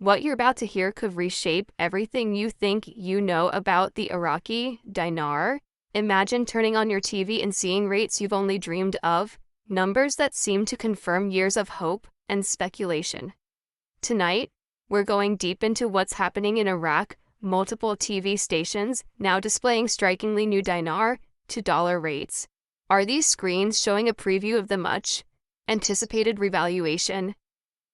What you're about to hear could reshape everything you think you know about the Iraqi dinar. Imagine turning on your TV and seeing rates you've only dreamed of, numbers that seem to confirm years of hope and speculation. Tonight, we're going deep into what's happening in Iraq, multiple TV stations now displaying strikingly new dinar to dollar rates. Are these screens showing a preview of the much anticipated revaluation,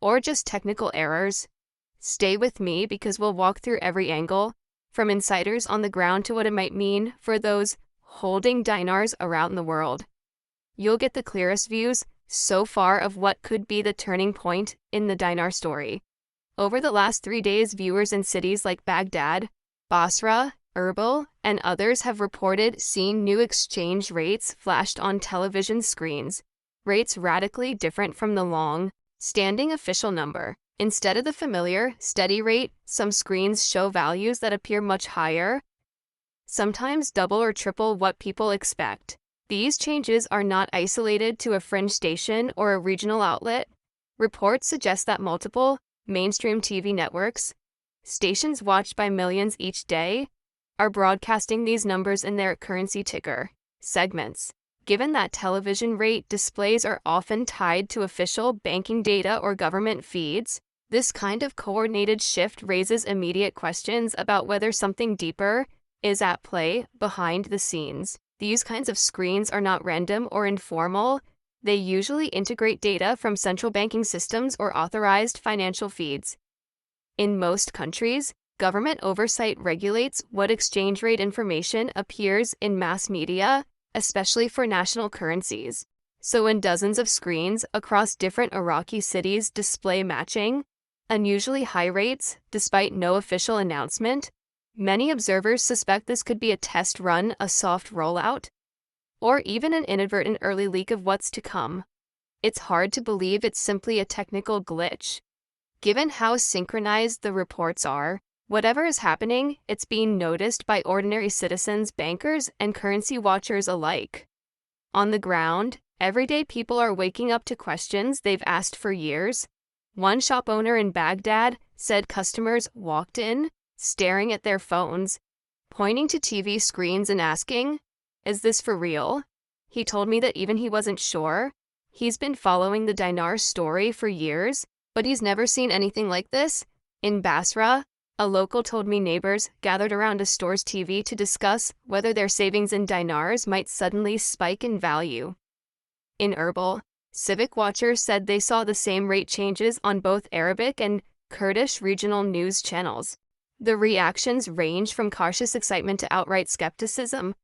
or just technical errors? Stay with me because we'll walk through every angle, from insiders on the ground to what it might mean for those holding dinars around the world. You'll get the clearest views so far of what could be the turning point in the dinar story. Over the last 3 days, viewers in cities like Baghdad, Basra, Erbil, and others have reported seeing new exchange rates flashed on television screens, rates radically different from the long-standing official number. Instead of the familiar, steady rate, some screens show values that appear much higher, sometimes double or triple what people expect. These changes are not isolated to a fringe station or a regional outlet. Reports suggest that multiple mainstream TV networks, stations watched by millions each day, are broadcasting these numbers in their currency ticker segments. Given that television rate displays are often tied to official banking data or government feeds, this kind of coordinated shift raises immediate questions about whether something deeper is at play behind the scenes. These kinds of screens are not random or informal. They usually integrate data from central banking systems or authorized financial feeds. In most countries, government oversight regulates what exchange rate information appears in mass media, especially for national currencies. So when dozens of screens across different Iraqi cities display matching, unusually high rates, despite no official announcement, many observers suspect this could be a test run, a soft rollout, or even an inadvertent early leak of what's to come. It's hard to believe it's simply a technical glitch. Given how synchronized the reports are, whatever is happening, it's being noticed by ordinary citizens, bankers, and currency watchers alike. On the ground, everyday people are waking up to questions they've asked for years. One shop owner in Baghdad said customers walked in, staring at their phones, pointing to TV screens and asking, "Is this for real?" He told me that even he wasn't sure. He's been following the dinar story for years, but he's never seen anything like this. In Basra, a local told me neighbors gathered around a store's TV to discuss whether their savings in dinars might suddenly spike in value. In Erbil, civic watchers said they saw the same rate changes on both Arabic and Kurdish regional news channels. The reactions range from cautious excitement to outright skepticism,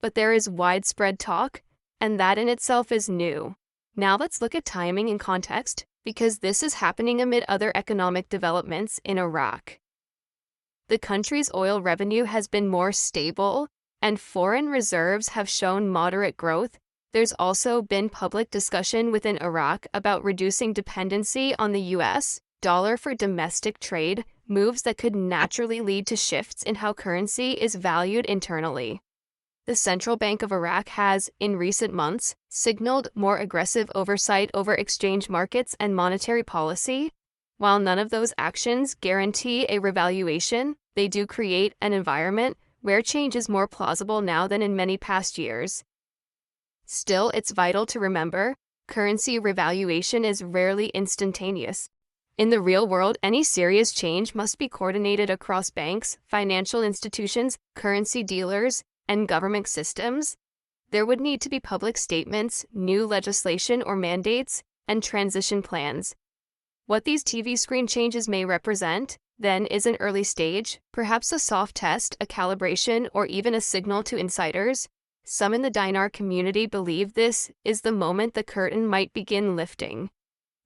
but there is widespread talk, and that in itself is new. Now let's look at timing and context, because this is happening amid other economic developments in Iraq. The country's oil revenue has been more stable, and foreign reserves have shown moderate growth. There's also been public discussion within Iraq about reducing dependency on the US dollar for domestic trade, moves that could naturally lead to shifts in how currency is valued internally. The Central Bank of Iraq has, in recent months, signaled more aggressive oversight over exchange markets and monetary policy. While none of those actions guarantee a revaluation, they do create an environment where change is more plausible now than in many past years. Still, it's vital to remember, currency revaluation is rarely instantaneous. In the real world, any serious change must be coordinated across banks, financial institutions, currency dealers, and government systems. There would need to be public statements, new legislation or mandates, and transition plans. What these TV screen changes may represent, then, is an early stage, perhaps a soft test, a calibration, or even a signal to insiders. Some in the dinar community believe this is the moment the curtain might begin lifting.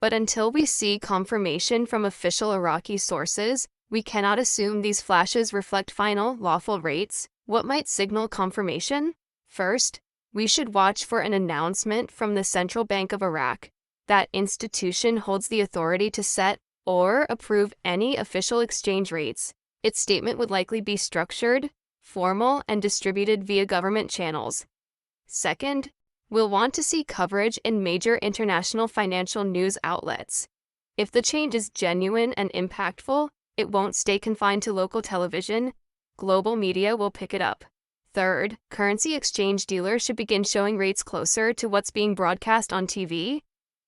But until we see confirmation from official Iraqi sources, we cannot assume these flashes reflect final, lawful rates. What might signal confirmation? First, we should watch for an announcement from the Central Bank of Iraq. That institution holds the authority to set or approve any official exchange rates. Its statement would likely be structured, formal, and distributed via government channels. Second, we'll want to see coverage in major international financial news outlets. If the change is genuine and impactful, It won't stay confined to local television. Global media will pick it up. Third, currency exchange dealers should begin showing rates closer to what's being broadcast on TV.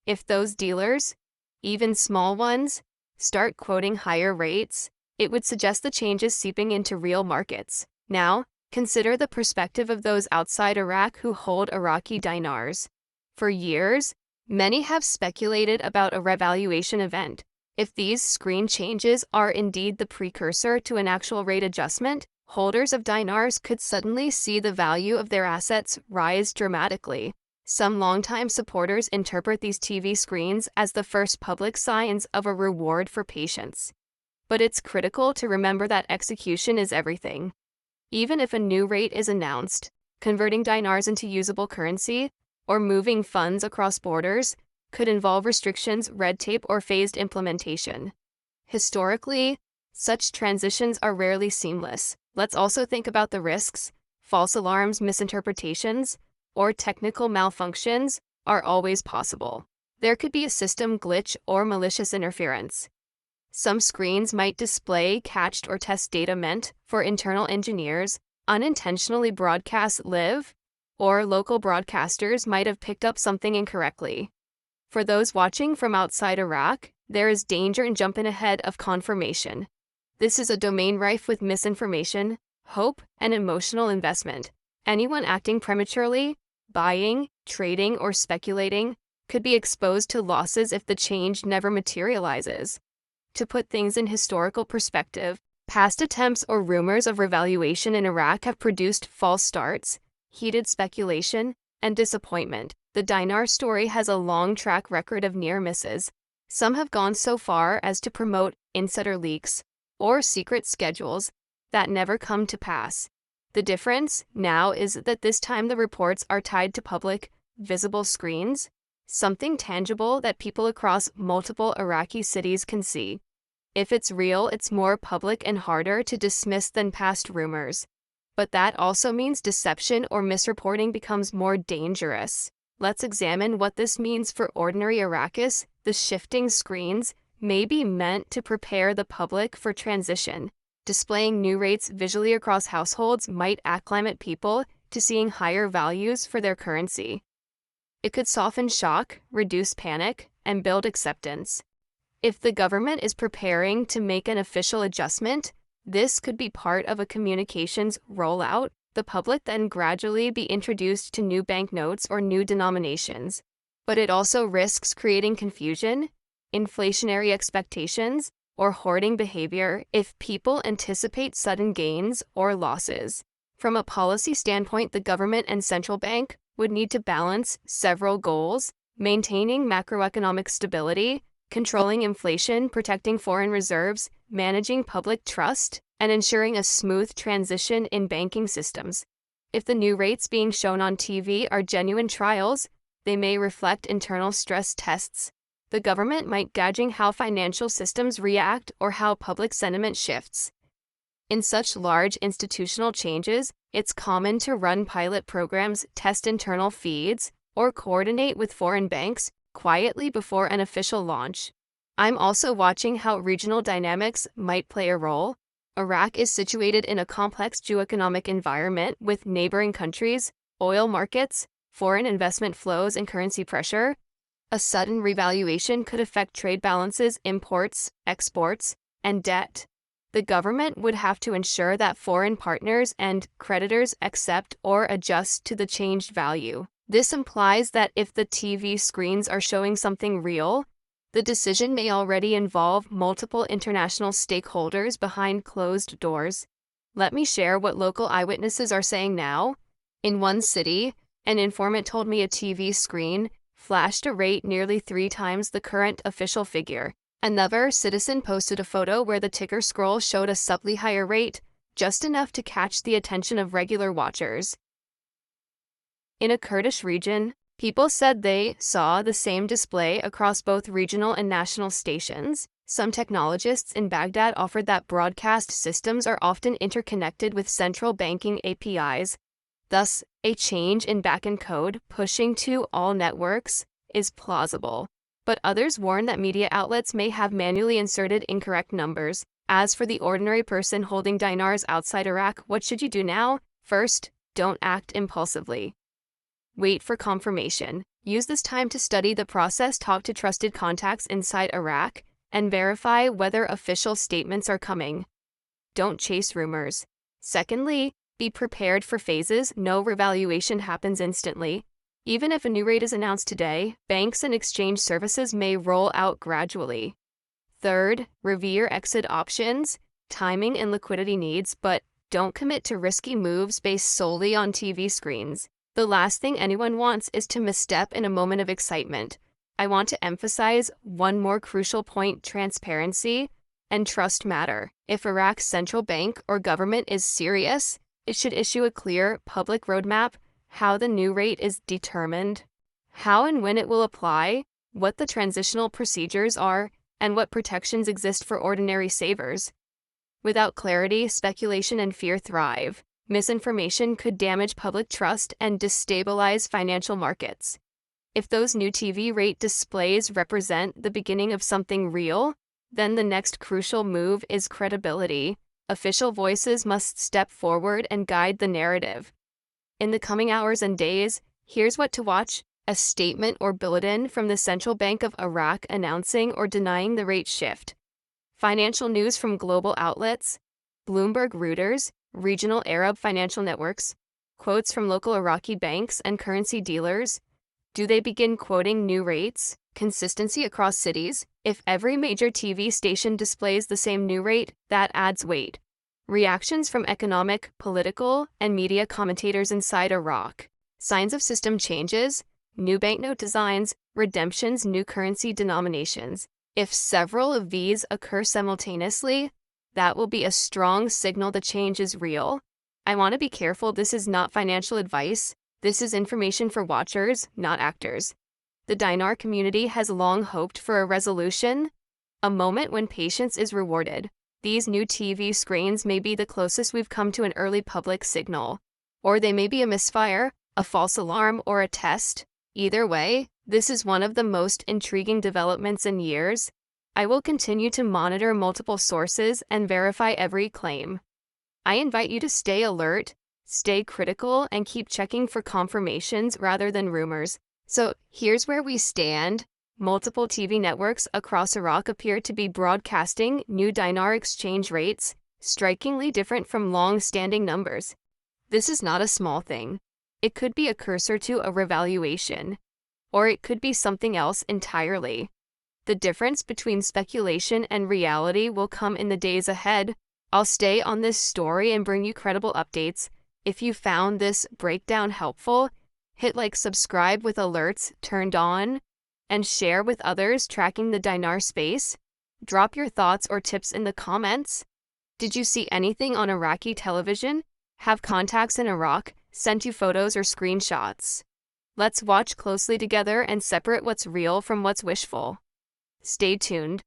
If those dealers, even small ones, start quoting higher rates, it would suggest the changes seeping into real markets. Now, consider the perspective of those outside Iraq who hold Iraqi dinars. For years, many have speculated about a revaluation event. If these screen changes are indeed the precursor to an actual rate adjustment, holders of dinars could suddenly see the value of their assets rise dramatically. Some longtime supporters interpret these TV screens as the first public signs of a reward for patience. But it's critical to remember that execution is everything. Even if a new rate is announced, converting dinars into usable currency or moving funds across borders could involve restrictions, red tape, or phased implementation. Historically, such transitions are rarely seamless. Let's also think about the risks. False alarms, misinterpretations, or technical malfunctions are always possible. There could be a system glitch or malicious interference. Some screens might display cached or test data meant for internal engineers, unintentionally broadcast live, or local broadcasters might have picked up something incorrectly. For those watching from outside Iraq, there is danger in jumping ahead of confirmation. This is a domain rife with misinformation, hope, and emotional investment. Anyone acting prematurely, buying, trading, or speculating could be exposed to losses if the change never materializes. To put things in historical perspective, past attempts or rumors of revaluation in Iraq have produced false starts, heated speculation, and disappointment. The dinar story has a long track record of near misses. Some have gone so far as to promote insider leaks or secret schedules that never come to pass. The difference now is that this time the reports are tied to public, visible screens, something tangible that people across multiple Iraqi cities can see. If it's real, it's more public and harder to dismiss than past rumors. But that also means deception or misreporting becomes more dangerous. Let's examine what this means for ordinary Iraqis. The shifting screens may be meant to prepare the public for transition. Displaying new rates visually across households might acclimate people to seeing higher values for their currency. It could soften shock, reduce panic, and build acceptance. If the government is preparing to make an official adjustment, this could be part of a communications rollout. The public then gradually be introduced to new banknotes or new denominations. But it also risks creating confusion, inflationary expectations, or hoarding behavior if people anticipate sudden gains or losses. From a policy standpoint, the government and central bank would need to balance several goals: maintaining macroeconomic stability, controlling inflation, protecting foreign reserves, managing public trust, and ensuring a smooth transition in banking systems. If the new rates being shown on TV are genuine trials, they may reflect internal stress tests. The government might gauging how financial systems react or how public sentiment shifts. In such large institutional changes, it's common to run pilot programs, test internal feeds, or coordinate with foreign banks quietly before an official launch. I'm also watching how regional dynamics might play a role. Iraq is situated in a complex geoeconomic environment with neighboring countries, oil markets, foreign investment flows, and currency pressure. A sudden revaluation could affect trade balances, imports, exports, and debt. The government would have to ensure that foreign partners and creditors accept or adjust to the changed value. This implies that if the TV screens are showing something real, the decision may already involve multiple international stakeholders behind closed doors. Let me share what local eyewitnesses are saying now. In one city, an informant told me a TV screen flashed a rate nearly 3 times the current official figure. Another citizen posted a photo where the ticker scroll showed a subtly higher rate, just enough to catch the attention of regular watchers. In a Kurdish region, people said they saw the same display across both regional and national stations. Some technologists in Baghdad offered that broadcast systems are often interconnected with central banking APIs. Thus, a change in backend code pushing to all networks is plausible. But others warn that media outlets may have manually inserted incorrect numbers. As for the ordinary person holding dinars outside Iraq, what should you do now? First, don't act impulsively. Wait for confirmation. Use this time to study the process, talk to trusted contacts inside Iraq, and verify whether official statements are coming. Don't chase rumors. Secondly, be prepared for phases. No revaluation happens instantly. Even if a new rate is announced today, banks and exchange services may roll out gradually. Third, review your exit options, timing and liquidity needs, but don't commit to risky moves based solely on TV screens. The last thing anyone wants is to misstep in a moment of excitement. I want to emphasize one more crucial point: transparency and trust matter. If Iraq's central bank or government is serious, it should issue a clear, public roadmap: how the new rate is determined, how and when it will apply, what the transitional procedures are, and what protections exist for ordinary savers. Without clarity, speculation and fear thrive. Misinformation could damage public trust and destabilize financial markets. If those new TV rate displays represent the beginning of something real, then the next crucial move is credibility. Official voices must step forward and guide the narrative. In the coming hours and days, here's what to watch: a statement or bulletin from the Central Bank of Iraq announcing or denying the rate shift. Financial news from global outlets, Bloomberg, Reuters, regional Arab financial networks, quotes from local Iraqi banks and currency dealers. Do they begin quoting new rates? Consistency across cities. If every major TV station displays the same new rate, that adds weight. Reactions from economic, political, and media commentators inside Iraq. Signs of system changes, new banknote designs, redemptions, new currency denominations. If several of these occur simultaneously, that will be a strong signal the change is real. I want to be careful. This is not financial advice. This is information for watchers, not actors. The dinar community has long hoped for a resolution, a moment when patience is rewarded. These new TV screens may be the closest we've come to an early public signal, or they may be a misfire, a false alarm, or a test. Either way, this is one of the most intriguing developments in years. I will continue to monitor multiple sources and verify every claim. I invite you to stay alert, stay critical, and keep checking for confirmations rather than rumors. So here's where we stand. Multiple TV networks across Iraq appear to be broadcasting new dinar exchange rates, strikingly different from long-standing numbers. This is not a small thing. It could be a cursor to a revaluation, or it could be something else entirely. The difference between speculation and reality will come in the days ahead. I'll stay on this story and bring you credible updates. If you found this breakdown helpful, hit like, subscribe with alerts turned on, and share with others tracking the dinar space. Drop your thoughts or tips in the comments. Did you see anything on Iraqi television? Have contacts in Iraq sent you photos or screenshots? Let's watch closely together and separate what's real from what's wishful. Stay tuned.